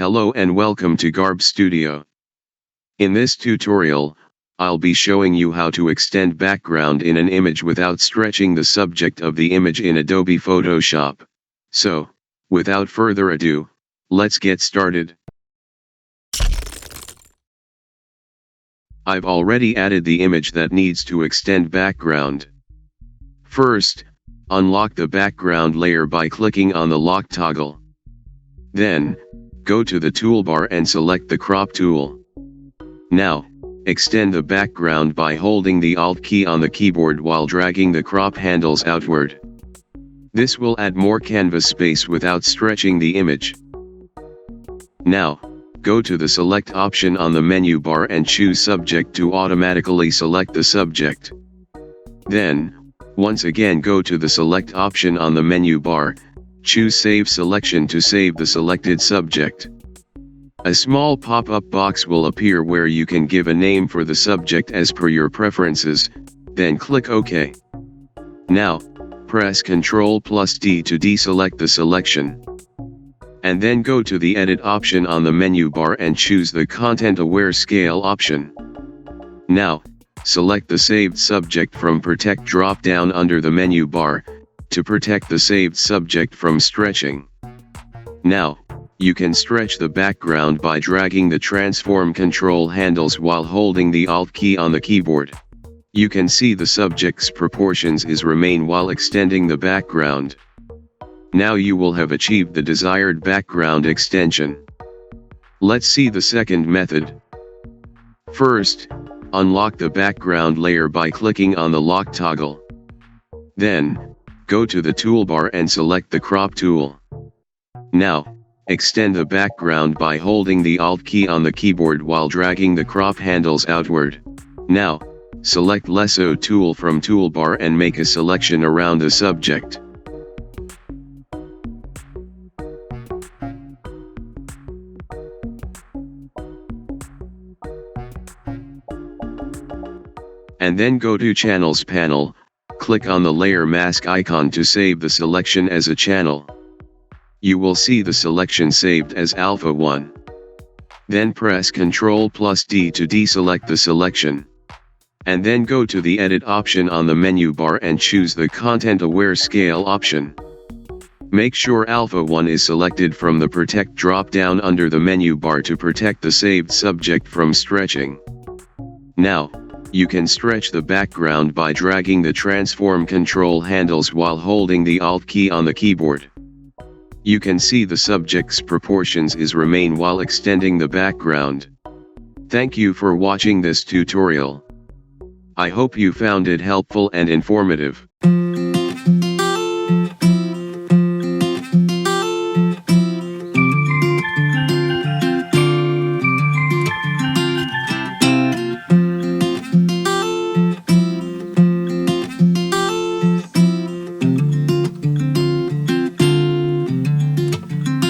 Hello and welcome to Garb Studio. In this tutorial, I'll be showing you how to extend background in an image without stretching the subject of the image in Adobe Photoshop. So, without further ado, let's get started. I've already added the image that needs to extend background. First, unlock the background layer by clicking on the lock toggle. Then, go to the toolbar and select the crop tool. Now, extend the background by holding the Alt key on the keyboard while dragging the crop handles outward. This will add more canvas space without stretching the image. Now, go to the Select option on the menu bar and choose Subject to automatically select the subject. Then, once again go to the Select option on the menu bar, choose Save Selection to save the selected subject. A small pop-up box will appear where you can give a name for the subject as per your preferences, then click OK. Now, press Ctrl+D to deselect the selection. And then go to the Edit option on the menu bar and choose the Content-Aware Scale option. Now, select the saved subject from Protect drop-down under the menu bar, to protect the saved subject from stretching. Now, you can stretch the background by dragging the transform control handles while holding the Alt key on the keyboard. You can see the subject's proportions remain while extending the background. Now you will have achieved the desired background extension. Let's see the second method. First, unlock the background layer by clicking on the lock toggle. Then, go to the toolbar and select the crop tool. Now, extend the background by holding the Alt key on the keyboard while dragging the crop handles outward. Now, select Lasso tool from toolbar and make a selection around the subject. And then go to Channels panel, click on the layer mask icon to save the selection as a channel. You will see the selection saved as Alpha 1. Then press Ctrl+D to deselect the selection. And then go to the Edit option on the menu bar and choose the Content-Aware Scale option. Make sure Alpha 1 is selected from the Protect drop-down under the menu bar to protect the saved subject from stretching. Now, you can stretch the background by dragging the transform control handles while holding the Alt key on the keyboard. You can see the subject's proportions remain while extending the background. Thank you for watching this tutorial. I hope you found it helpful and informative.